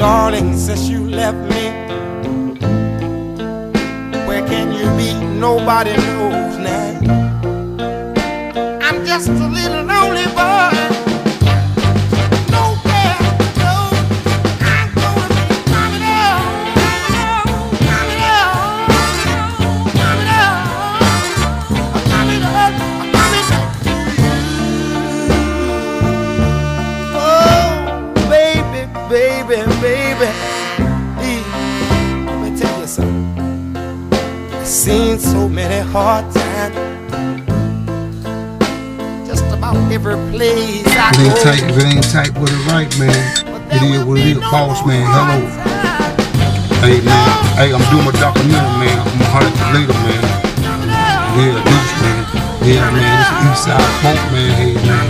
darling, since you left me, where can you be? Nobody knows now. I'm just a little lonely boy. Nowhere to go. I'm gonna be coming up, coming up, coming up, coming up, coming up to you. Oh, baby, baby, baby. Let me tell you something. I've seen so many hard times. Just about every place I go. If it ain't tight with it right, man, it is what it is. Boss, man, hello. Hey, man, hey, I'm doing my documentary, man. I'm 100 later, man. Yeah, Deuce, man. Yeah, man, this is Eastside Funk, man. Hey, man.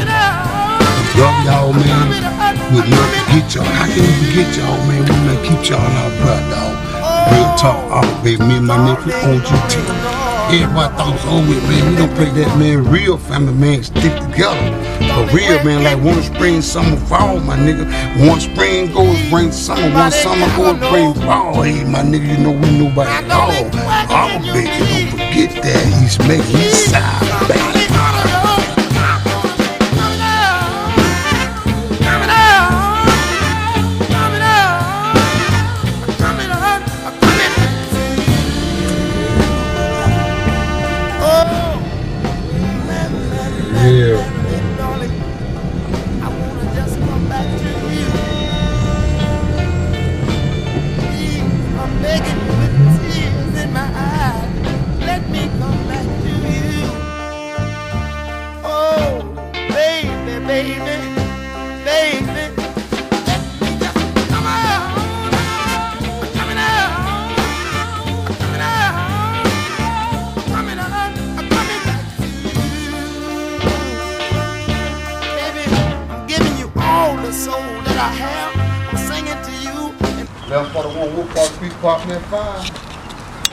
Love y'all, man. We'll never forget y'all. How can we forget y'all, man? We may keep y'all in our blood, dog. Real talk, all baby. Me and my nephew on GT. Everybody thought it was over with, man. We don't play that, man. Real family, man, stick together. For real, man, like one spring, summer, fall, my nigga. One spring goes, bring summer. One summer goes, bring fall. Hey, my nigga, you know we know about it all. All, baby, don't forget that. He's making East Side, baby.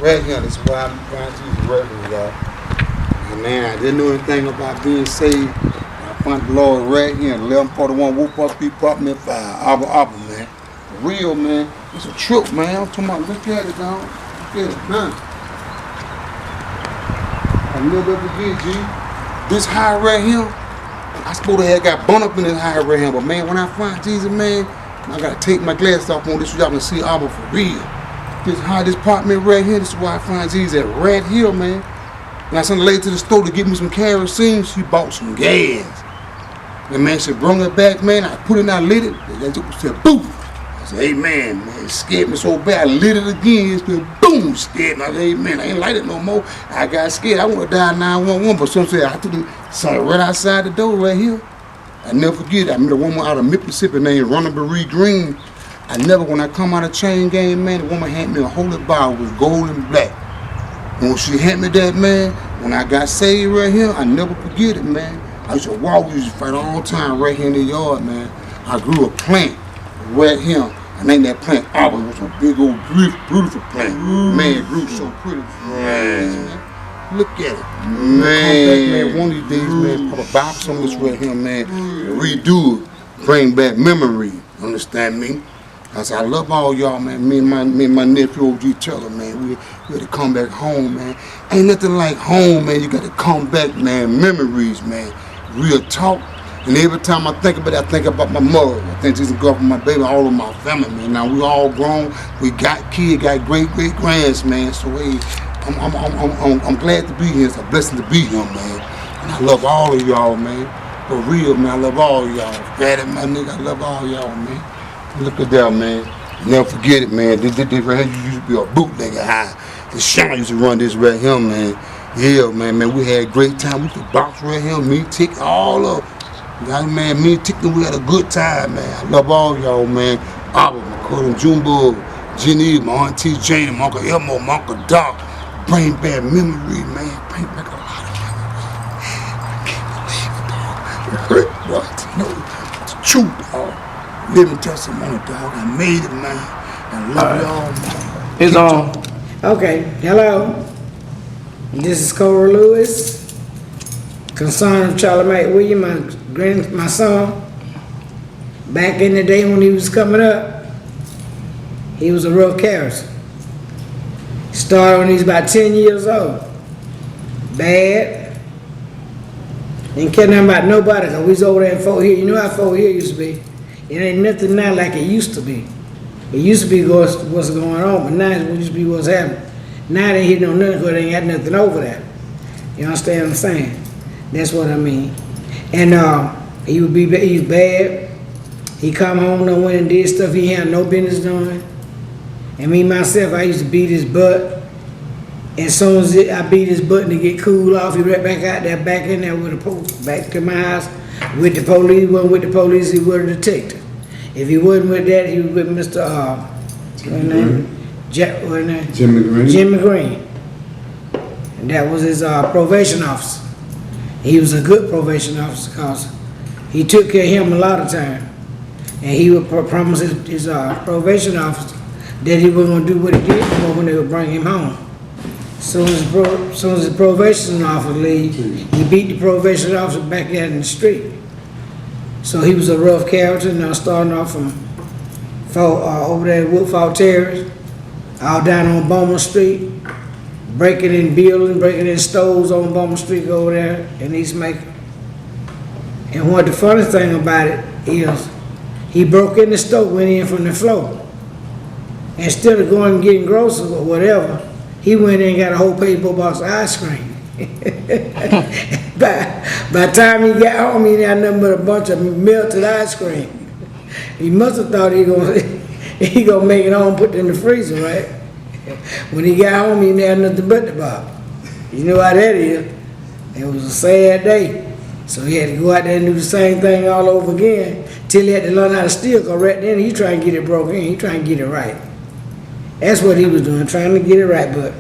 Right here, this is why I'm trying to use the record, y'all. And man, I didn't know anything about being saved. I found the Lord right here, 1141 Whoop Up, Beat Pop, man, 5. Abba, man. For real, man. It's a trip, man. I'm talking about, look at it, dog. Look at it, man. I never forget, G. This high right here, I supposed to have got burned up in this high right here, but man, when I find Jesus, man, I gotta take my glasses off on this so y'all can see Abba for real. This high, this apartment right here, this is why I find Jesus at Red Hill, man. When I sent a lady to the store to get me some kerosene, she bought some gas. And man, she brought it back, man. I put it in, I lit it. It said, boom. I said, amen, man. It scared me so bad. I lit it again. It said, boom, scared me. I said, amen. I ain't light it no more. I got scared. I want to die 911, but some said, I took it right outside the door right here. I never forget it. I met a woman out of Mississippi named Ronald Marie Green. I never, when I come out of chain game, man, the woman handed me a holy bottle. It was gold and black. And when she handed me that, man, when I got saved right here, I never forget it, man. I used to walk, we used to fight all the time right here in the yard, man. I grew a plant right here. I named that plant Auburn. It was a big old, beautiful plant. Man, it grew so pretty. Man. Look at it. Man, one of these days, man, put a box on this right here, man. Redo it. Bring back memory. Understand me? I said, I love all y'all, man. Me and my nephew OG Teller, man. We had to come back home, man. Ain't nothing like home, man. You got to come back, man. Memories, man. Real talk. And every time I think about it, I think about my mother. I think Jesus God for my baby, all of my family, man. Now we all grown. We got kids, got great grands, man. So hey, I'm glad to be here. It's a blessing to be here, man. And I love all of y'all, man. For real, man. I love all of y'all. Fatty, my nigga, I love all y'all, man. Look at that, man. Never forget it, man. This right here used to be a bootlegger high. The Sean used to run this right here, man. Yeah, man. We had a great time. We could box right here. Me, Tick, all up. Man, me and Tick, we had a good time, man. I love all y'all, man. Abba, my cousin Jumbo, Jenny, my auntie Jane, my Uncle Elmo, my Uncle Doc. Bring back memory, man. Bring back a lot of memories. I can't believe it, dog. It hurt, boy. No, it's the truth, dog. Living testimony, dog. I made it, man. I love y'all, man. It's on. Okay, hello. This is Cora Lewis, concern of Charlie Mike Williams, my son. Back in the day when he was coming up, He was a rough character. Started when he was about 10 years old. Bad. Didn't care nothing about nobody, because we was over there in Fort Hill. You know how Fort Hill used to be? It ain't nothing now like it used to be. It used to be what's going on, but now it used to be what's happening. Now they ain't no nothing because they ain't got nothing over there. You understand what I'm saying? That's what I mean. And he was bad. He come home and went and did stuff he had no business doing. And me myself, I used to beat his butt. And as soon as I beat his butt and to get cool off, he right back out there, back in there with the back to my house with the police. He wasn't with the police, he was a detective. If he wasn't with that, he was with Mr. Jimmy Green. Jimmy Green. And that was his probation officer. He was a good probation officer because he took care of him a lot of time. And he would promise his probation officer that he was going to do what he did when they would bring him home. As soon as the probation officer leaves, he beat the probation officer back out in the street. So he was a rough character, now starting off from over there at Woodfall Terrace, all down on Bowman Street, breaking in buildings, breaking in stores on Bowman Street over there in East Macon. And what the funny thing about it is, he broke in the store, went in from the floor. Instead of going and getting groceries or whatever, he went in and got a whole paper box of ice cream. By the time he got home, he didn't have nothing but a bunch of melted ice cream. He must have thought he gonna make it home, put it in the freezer, right? When he got home, he didn't have nothing but the box. You know how that is. It was a sad day. So he had to go out there and do the same thing all over again till he had to learn how to steal, because right then he trying to get it broken in, he trying to get it right. That's what he was doing, trying to get it right, but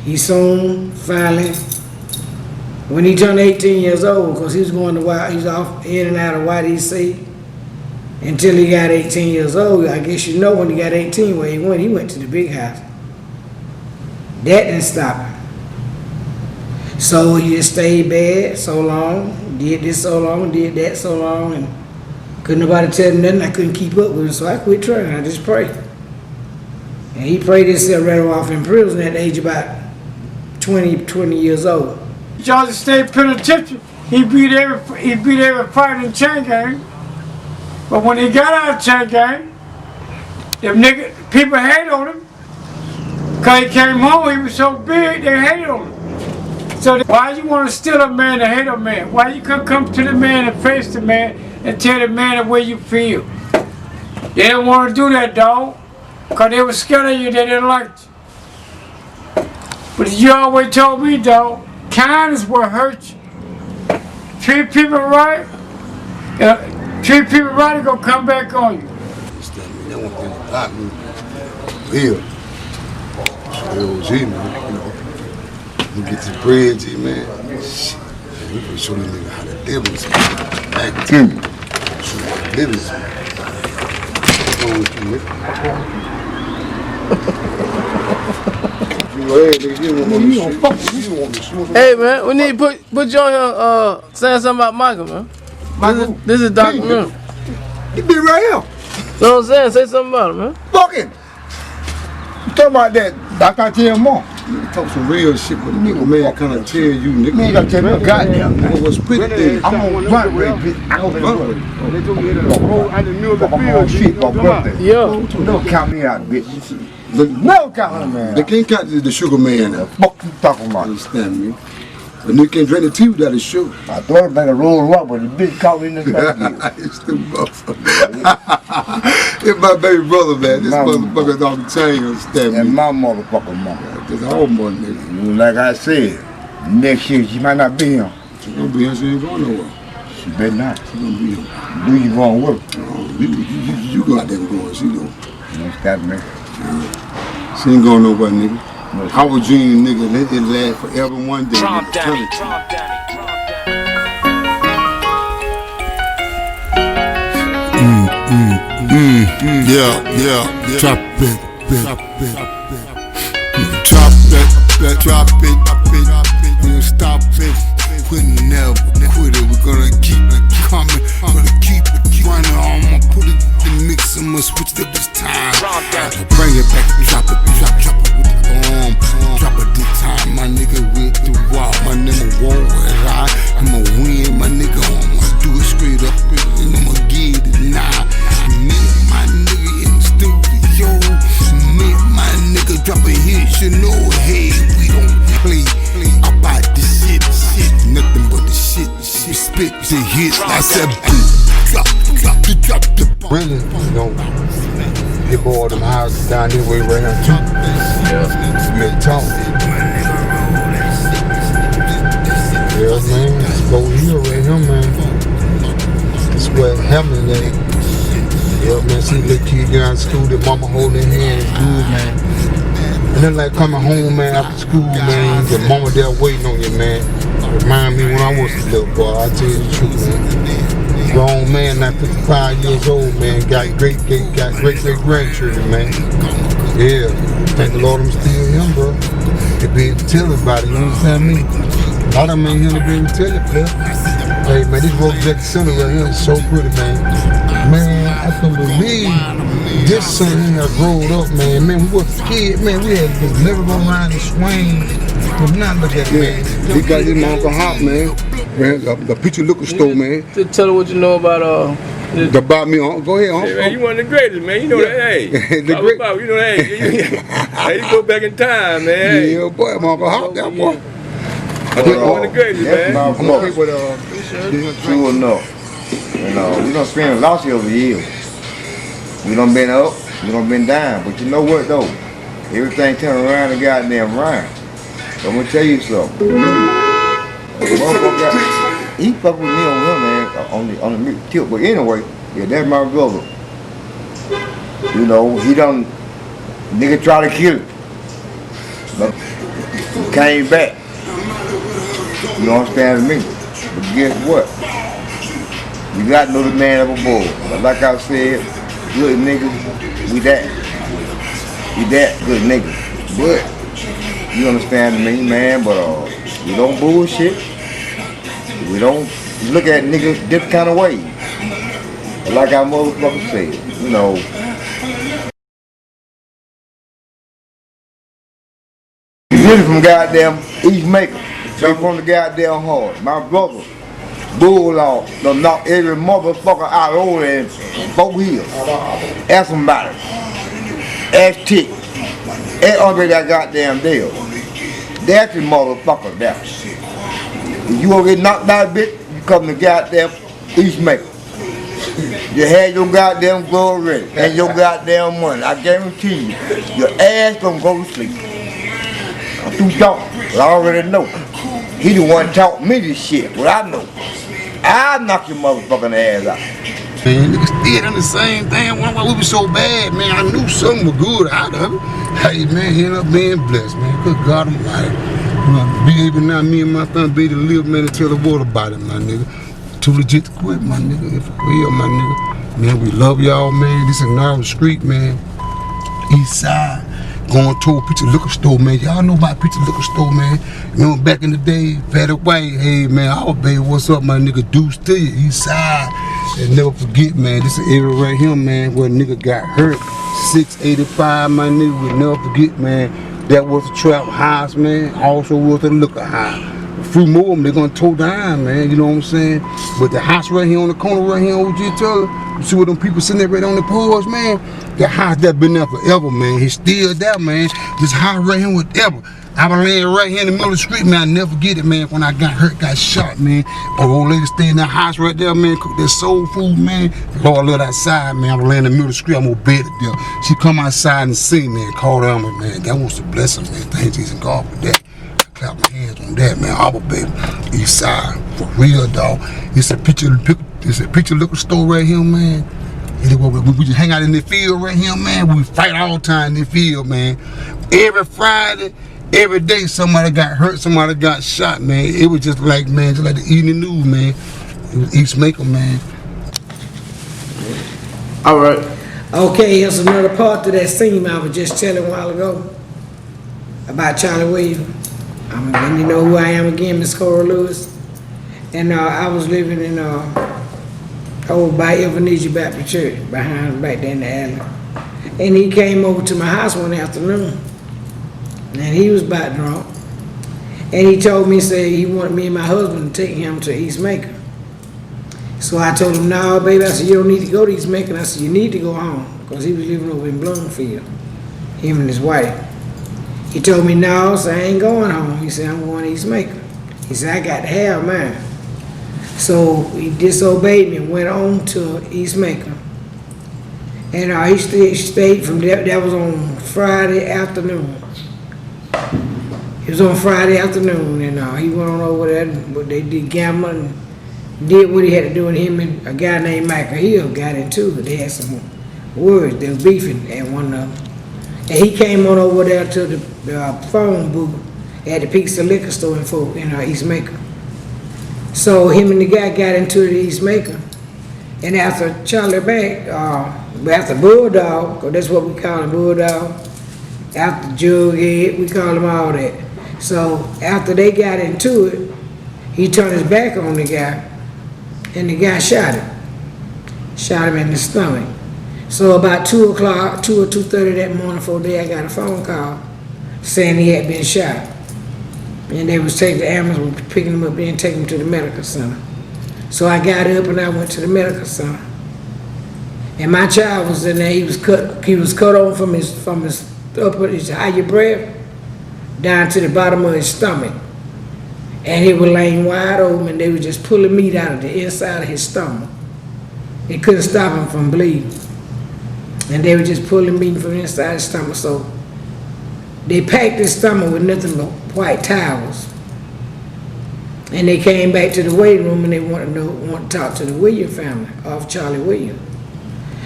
he soon, finally, when he turned 18 years old, because he was going to he's off in and out of YDC until he got 18 years old. I guess you know when he got 18 where he went to the big house. That didn't stop him. So he just stayed bad so long, did this so long, did that so long, and couldn't nobody tell him nothing. I couldn't keep up with him, so I quit trying. I just prayed. And he prayed himself right off in prison at the age of about 20 years old. Georgia State Penitentiary, he beat every fight in chain gang. But when he got out of chain gang, people hated on him. Cause he came home, he was so big, they hated on him. So why you want to steal a man and hate a man? Why you couldn't come to the man and face the man and tell the man the way you feel? They didn't want to do that, dog. Cause they were scared of you, they didn't like you. But you always told me, dog, kindness will hurt you. Treat people right, they're gonna come back on you. Understand me? That one thing about me, real. LG, man, you know. You get this bread, G, man. Shit. Man, we can show these niggas how to live in some back to me. Show them how to live in some. What's wrong with you, nigga? You know, hey, nigga, you don't want me to shoot. Hey man, we need to put you on here saying something about Michael, man. This is Dr. Miller. He be right here. So I'm saying, say something about him, man. Fucking. You talking about that? I can't tell you more. Nigga talk some real shit, but nigga, man, kind of tell you, nigga. Man, you gotta tell me a goddamn Nigga, thing. what's pretty there? I'm on run rate, bitch. I don't run rate. Shit, my birthday. Yo. Never count me out, bitch. Never count me, man. They can't count the sugar man now. Fuck you talking about? Understand me? The nigga can't drink the tea without his sugar. I thought it better roll up, but the bitch caught me in the back. It's the motherfucker. It's my baby brother, man. This motherfucker's off the chain, understand me? And my motherfucker mama. This whole mother nigga. Like I said, next year she might not be here. She gonna be here, she ain't going nowhere. She better not. She gonna be here. Do you going to work? You go out there going, she go. You stop me. She ain't going nowhere, nigga. I was dreaming, nigga, let it last forever one day. Drop nigga. Danny, Eternity. drop Danny, drop Danny. Yeah. Drop it. Drop it. We'll stop it. We'll never quit it. We're gonna keep it coming. Gonna keep it running. I'ma put it in the mix. I'ma switch up this time. hits. I said, drop the bomb. Really, you know, they bought them houses down this way right now too. Yeah, talk. Yeah, man, it's go here right here, man. That's where it's happening at. Yeah, man, see little kid get out of school, their mama holding their hand, it's good, man. And then like coming home, man, after school, man, your mama there waiting on you, man. Remind me when I was a little boy, I tell you the truth, man. Grown man, not 55 years old, man, got great grandchildren, man. Yeah, thank the Lord I'm still him, bro. They be able to tell about it, you understand me? A lot of them ain't here to be able to tell it, man. Hey, man, this Road Jack Center right here is so pretty, man. Man, I can't believe this son here growing up, man. Man, we was a kid, man. We had to never go around and swing. But now look at man. He got his Uncle Hop, man. Man, the picture liquor store, man. Just tell her what you know about About me, go ahead, Hey, man, you one of the greatest, man. You know that, hey. The great. You know that, hey. You go back in time, man. Hey. Yeah, boy, my Uncle Hop, that boy. You one of the greatest, man. I'm okay with True enough. You know, we done spend a lot over the years. We done been up, we done been down. But you know what though? Everything turn around and goddamn round. So I'm gonna tell you something. He fuck with me on him, man, on the tilt. But anyway, yeah, that's my brother. You know, he done nigga try to kill him. But he came back. You understand me? But guess what? You got to know the man of a bull. But like I said, good niggas, we that. We that good niggas. But you understand me, man, but we don't bullshit. We don't look at niggas this kind of way. But like our motherfuckers said, you know. You really from goddamn East Macon. Straight from the goddamn heart. My brother, Bulldog, done knock every motherfucker out over there in 4 years. Ask somebody. Ask Tick. Ask Andre that goddamn deal. That's the motherfucker there. If you gonna get knocked out, bitch, you come to goddamn East Macon. You had your goddamn glory ready and your goddamn money. I guarantee you, your ass gonna go to sleep. I'm too talking, but I already know. He the one taught me this shit, but I know. I'll knock your motherfucking ass out. Man, niggas still done the same thing. Why we was so bad, man? I knew something was good out of it. Hey, man, he ended up being blessed, man. Good God Almighty. Be able now, me and my family be able to live, man, and tell the world about it, my nigga. Too legit to quit, my nigga. If for real, my nigga. Man, we love y'all, man. This is Narrow Street, man. East Side. Going to a picture liquor store, man. Y'all know about picture liquor store, man. Remember back in the day, Fatty White, hey, man, our baby, what's up, my nigga? Deuce to you, East Side. And never forget, man, this is the area right here, man, where a nigga got hurt. 685, my nigga, we never forget, man. That was a trap house, man. Also was a liquor house. A few more of them, they're gonna toe down, man, you know what I'm saying? But the house right here on the corner right here on OG, you see what them people sitting there right on the porch, man? That house that been there forever, man. It's still there, man. This house right here whatever. I was laying right here in the middle of the street, man. I never forget it, man. When I got hurt, got shot, man. An old lady stayed in that house right there, man. Cook that soul food, man. Lord, I love that side, man. I was laying in the middle of the street. I'm gonna bed it there. She come outside and see me and called out me, man. That was a blessing, man. Thank Jesus God for that. I clap my hands on that, man. Our baby, East Side, for real, dog. It's a picture liquor store right here, man. We just hang out in the field right here, man. We fight all the time in the field, man. Every Friday, every day, somebody got hurt, somebody got shot, man. It was just like, man, just like the evening news, man. It was East Macon, man. All right. Okay, here's another part to that scene I was just telling a while ago about Charlie Williams. I'm letting you know who I am again, Miss Cora Lewis. And I was living in over by Ebenezer Baptist Church, back there in the alley. And he came over to my house one afternoon. And he was about drunk. And he told me, say he wanted me and my husband to take him to East Macon. So I told him, no, baby, I said, you don't need to go to East Macon. I said, you need to go home. Because he was living over in Bloomfield, him and his wife. He told me, no, so I ain't going home. He said, I'm going to East Macon. He said, I got to have mine. So he disobeyed me and went on to East Macon. And he stayed from there. That was on Friday afternoon. It was on Friday afternoon, and he went on over there. But they did gambling and did what he had to do. And him and a guy named Michael Hill got into it. They had some words. They were beefing at one of them. And he came on over there to the phone booth at the Pizza Liquor Store in East Macon. So him and the guy got into the East Macon. And after Charlie Bank, after Bulldog, 'cause that's what we call him, Bulldog, after Jughead, we call him all that. So after they got into it, he turned his back on the guy, and the guy shot him in the stomach. So about 2 o'clock, 2 or 2:30 that morning, before day, I got a phone call saying he had been shot. And they was taking the ambulance, was picking him up and taking him to the medical center. So I got up and I went to the medical center. And my child was in there. He was cut off from his upper, his higher breath down to the bottom of his stomach. And he was laying wide open, and they were just pulling meat out of the inside of his stomach. They couldn't stop him from bleeding. And they were just pulling meat from inside his stomach. So they packed his stomach with nothing but white towels. And they came back to the waiting room and they wanted to talk to the Williams family of Charlie Williams.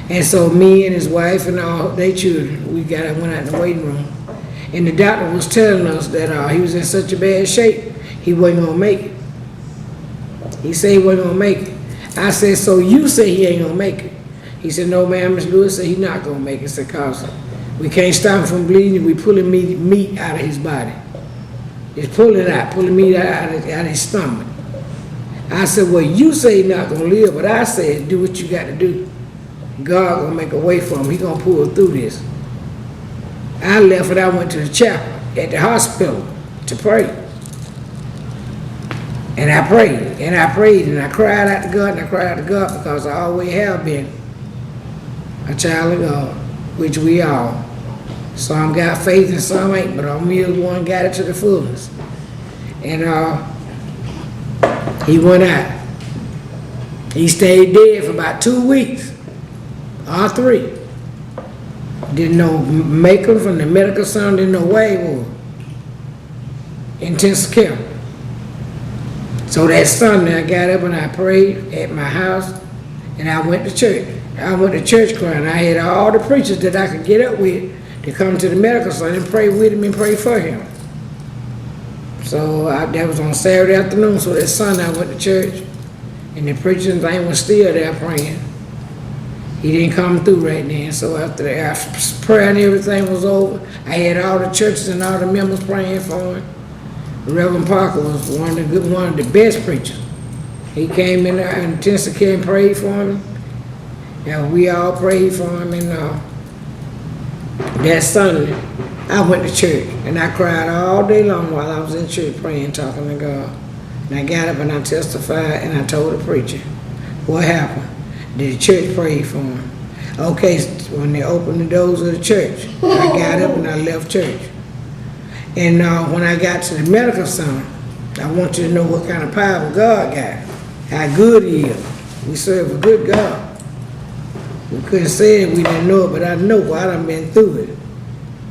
And so me and his wife and all their children, went out in the waiting room. And the doctor was telling us that he was in such a bad shape, he wasn't gonna make it. He said he wasn't gonna make it. I said, so you say he ain't gonna make it? He said, no, ma'am, Miss Lewis said he's not gonna make it. I said, cause we can't stop him from bleeding. We pulling meat out of his body. Just pulling meat out of his stomach. I said, well, you say he's not gonna live, but I said, do what you got to do. God gonna make a way for him. He gonna pull through this. I left and I went to the chapel at the hospital to pray. And I prayed, and I prayed, and I cried out to God, and I cried out to God because I always have been a child of God, which we all. Some got faith and some ain't, but I'm the one got it to the fullness. And he went out. He stayed dead for about 2 weeks, or 3. Didn't know Macon from the medical center, didn't know where he was. Intensive care. So that Sunday I got up and I prayed at my house and I went to church. I went to church crying. I had all the preachers that I could get up with to come to the medical center and pray with him and pray for him. So that was on Saturday afternoon. So that Sunday I went to church and the preacher thing was still there praying. He didn't come through right then. So after the prayer and everything was over, I had all the churches and all the members praying for him. Reverend Parker was one of the best preachers. He came in there in intensive care and prayed for him. And we all prayed for him. And that Sunday, I went to church and I cried all day long while I was in church praying, talking to God. And I got up and I testified and I told the preacher what happened. The church prayed for him. Okay, so when they opened the doors of the church, I got up and I left church. And when I got to the medical center, I want you to know what kind of power God got, how good he is. We serve a good God. We couldn't say it, we didn't know it, but I know I done been through it.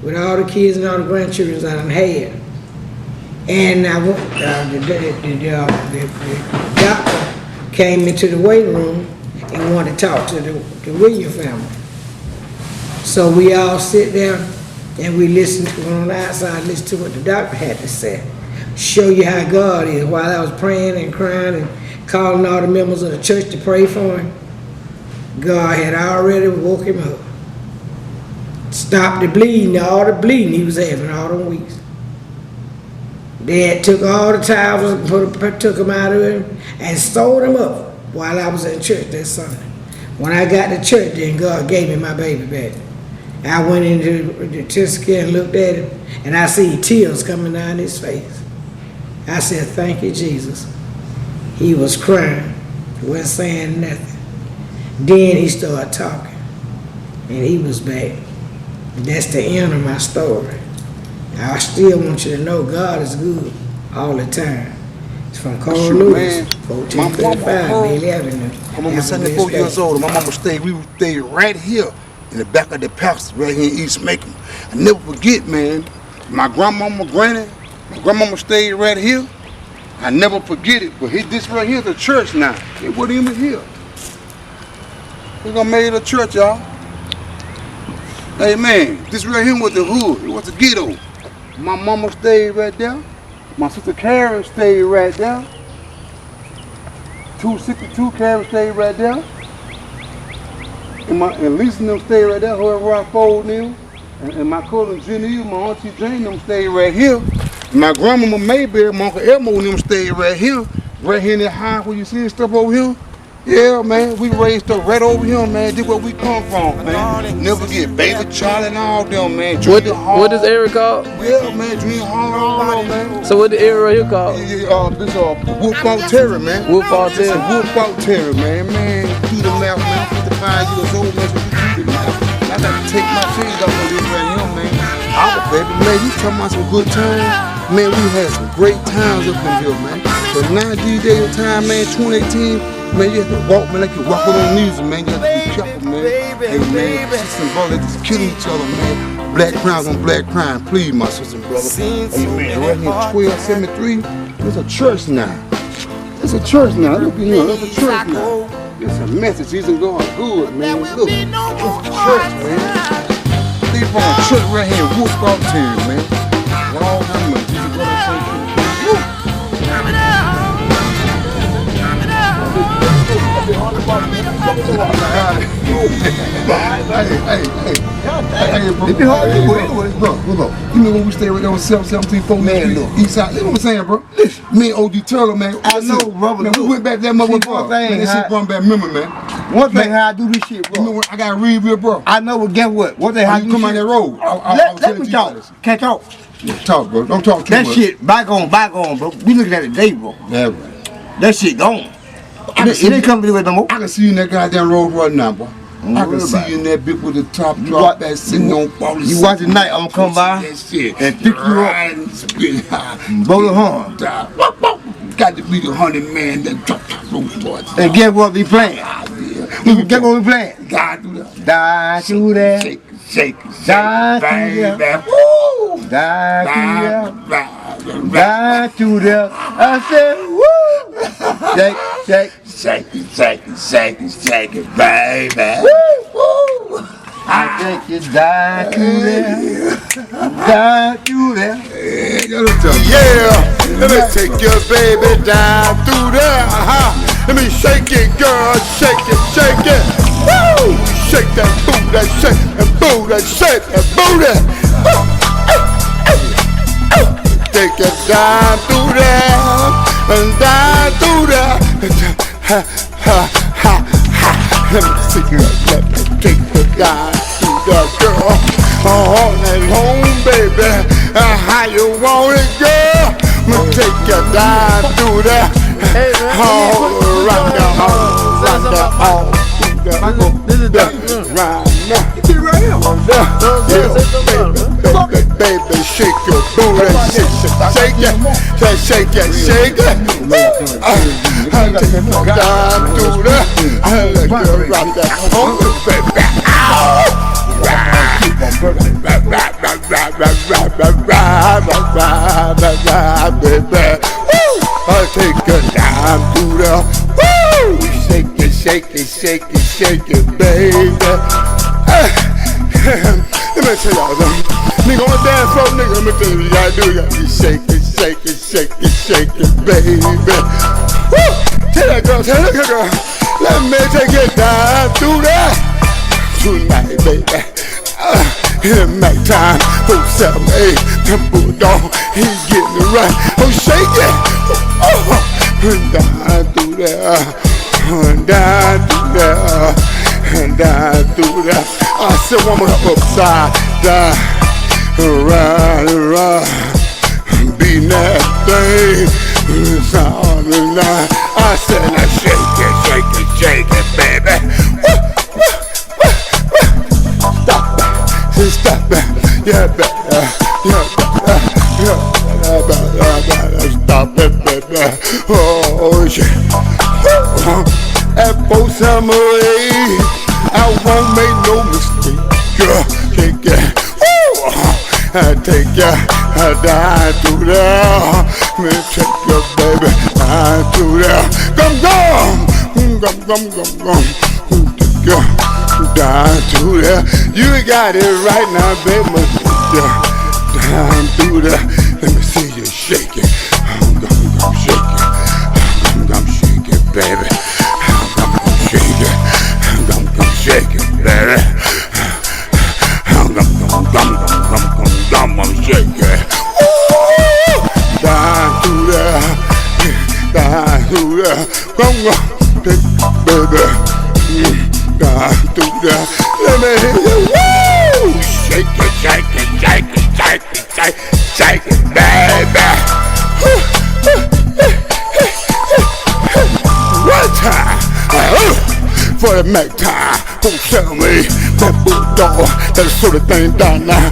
With all the kids and all the grandchildren I done had. And I went, the doctor came into the waiting room and wanted to talk to the Williams family. So we all sit down and we listen to, on the outside, listen to what the doctor had to say. Show you how God is. While I was praying and crying and calling all the members of the church to pray for him, God had already woke him up. Stopped the bleeding, all the bleeding he was having all them weeks. They had took all the towels and took them out of him and sewed them up while I was in church that Sunday. When I got to church, then God gave me my baby back. I went into the intensive care and looked at him, and I see tears coming down his face. I said, thank you, Jesus. He was crying. He wasn't saying nothing. Then he started talking, and he was back. And that's the end of my story. I still want you to know God is good all the time. It's from Carl Shoot, Lewis, man. 1435, Bailey Avenue. My mama 74 years old. And my mama we stayed right here in the back of the pasture, right here in East Macon. I never forget, man. My grandmama, granny, my grandmama stayed right here. I never forget it. But this right here is a church now. It wasn't even here. We're gonna make it a church, y'all. Hey man, this right here was the hood. It was the ghetto. My mama stayed right there. My sister Karen stayed right there. 262 Karen stayed right there. And Lisa and them stayed right there. Whoever I fold them. And my cousin Jenny, my auntie Jane them stayed right here. And my grandmama Mayberry, my uncle Elmo and them stayed right here. Right here in that house where you see stuff over here. Yeah, man, we raised up right over here, man. This where we come from, man. Never get Baby Charlie and all them, man. What is area called? Yeah, man, Dream Hall, all man. So what the area right here called? This Wolfpaw Terry, man. Wolfpaw Terry. Wolfpaw Terry, man. Man, do the math, man. 55 years old, man. Do the math. I got to take my shades off on this right here, man. Our baby, man, you talking about some good times? Man, we had some great times up in here, man. But now these days of time, man, 2018. Man, you have to walk, man, like you walk on your knees, man. You have to be careful, man. Hey, man, sisters and brothers, they just killing each other, man. Black crimes on black crime. Please, my sisters and brothers. Hey, man, right here, 1273, it's a church now. It's a church now. Look at here, it's a church now. It's a message. Jesus going good, man. Look, it's a church, man. They from a church right here in Wolfpaw Terry, man. Lord have mercy. Jesus going to say, Look. You know when we stay right there on 717 man, look. East side. You know what I'm saying, bro? Listen, me and OG Turtle, man. I know, brother. Man, we went back that motherfucker. Man, that shit brought back memory, man. One thing how I do this shit, bro. You know what? I gotta read real, bro. I know, but guess what? One thing how you come on that road. Let me talk. Catch up. Talk, bro. Don't talk too much. That shit, bygone, bro. We looking at it today, bro. Yeah, right. That shit gone. It ain't coming to it no more. I can see you in that goddamn road right now, bro. I can see you in that bitch with the top drop that sitting on fall. You watch the night, I'm gonna come by and pick you up. Blow the horn. Got to be the 100 man that drop the road towards. And guess what we playing? Guess what we playing? God do that. Die to that. Shake, die to that. Woo! Die to that. Die to that. I said, woo! Shake it, baby. Woo! I think you die to that. Die to that. Yeah, let me take your baby down through there. Let me shake it, girl, shake it. Woo! Shake that booty, shake that booty, shake that booty. Take it down through there, and down through there. Let me see you, let me take it down through there, girl. All night long, baby. How you want it, girl? Let me take you down through there. All around there, This is Dr. right now. Get right here. Baby, shake your booty, shake it. Take it down through there. Let you rock that home, baby. Baby. I take it down through there. Woo! Shake it, baby. Let me tell y'all something. Nigga on the dance floor, nigga, let me tell you what you gotta do. You gotta be shake it, baby. Woo! Tell that girl. Let me take it down through there. Tonight, baby. In the nighttime, 478, the Bulldog, he getting it right. Oh, shake it. Down through there. Down through there. I said one more upside down, around, beating that thing, it's all the line. I said, now shake it, baby. Stop it, yeah, baby, stop it, baby. shake. At both summer I won't make no mistake. Girl, shake it. I take ya down to there. Me take ya, baby, down to there. Come. Take ya down to there. You got it right now, baby. Take ya down to there. Let me see you shake it. I'm shake it. I'm shake it, baby. I'm shake it. I'm shake it, baby. I'm shaking. Down to there, down to there. Come on, baby. Down to there. Let me hear you. Woo! Shake it, shake it, shake it, shake it, shake it, shake it, baby. One time for the Mac time. Don't tell me that Bulldog, that sort of thing done now.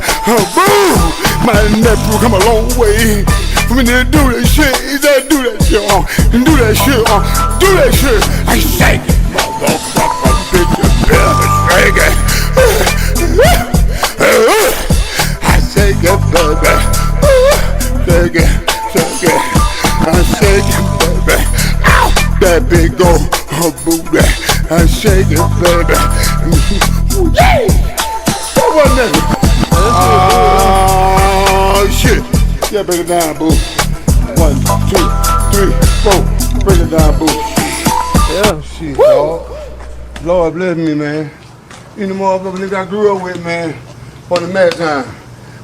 Boo! My nephew come a long way for me to do this shit. He said do that shit on, do that shit on, do that shit. I shake it, motherfucker, bitch, you better shake it. I shake it, baby. Shake it, shake it. I shake it, baby. Ow! That big old booty. I shake it, baby. Yay! What was that? Oh, shit. Yeah, break it down, boo. 1, 2, 3, 4. Break it down, boo. Yeah, shit, dog. Lord bless me, man. You the motherfucker nigga I grew up with, man, for the mad time.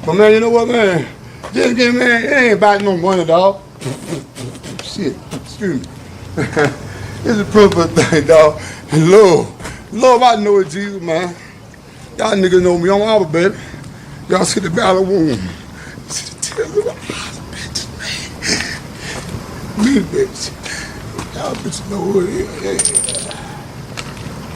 But, man, you know what, man? Just again, man, it ain't about no money, dog. Shit, excuse me. It's a principle thing, dog. And Lord, I know it, Jesus, man. Y'all niggas know me. I'm all baby. Y'all see the battle wound. See the tears of the eyes, bitches, man. Me, bitch. Y'all bitches know who it is. Yeah.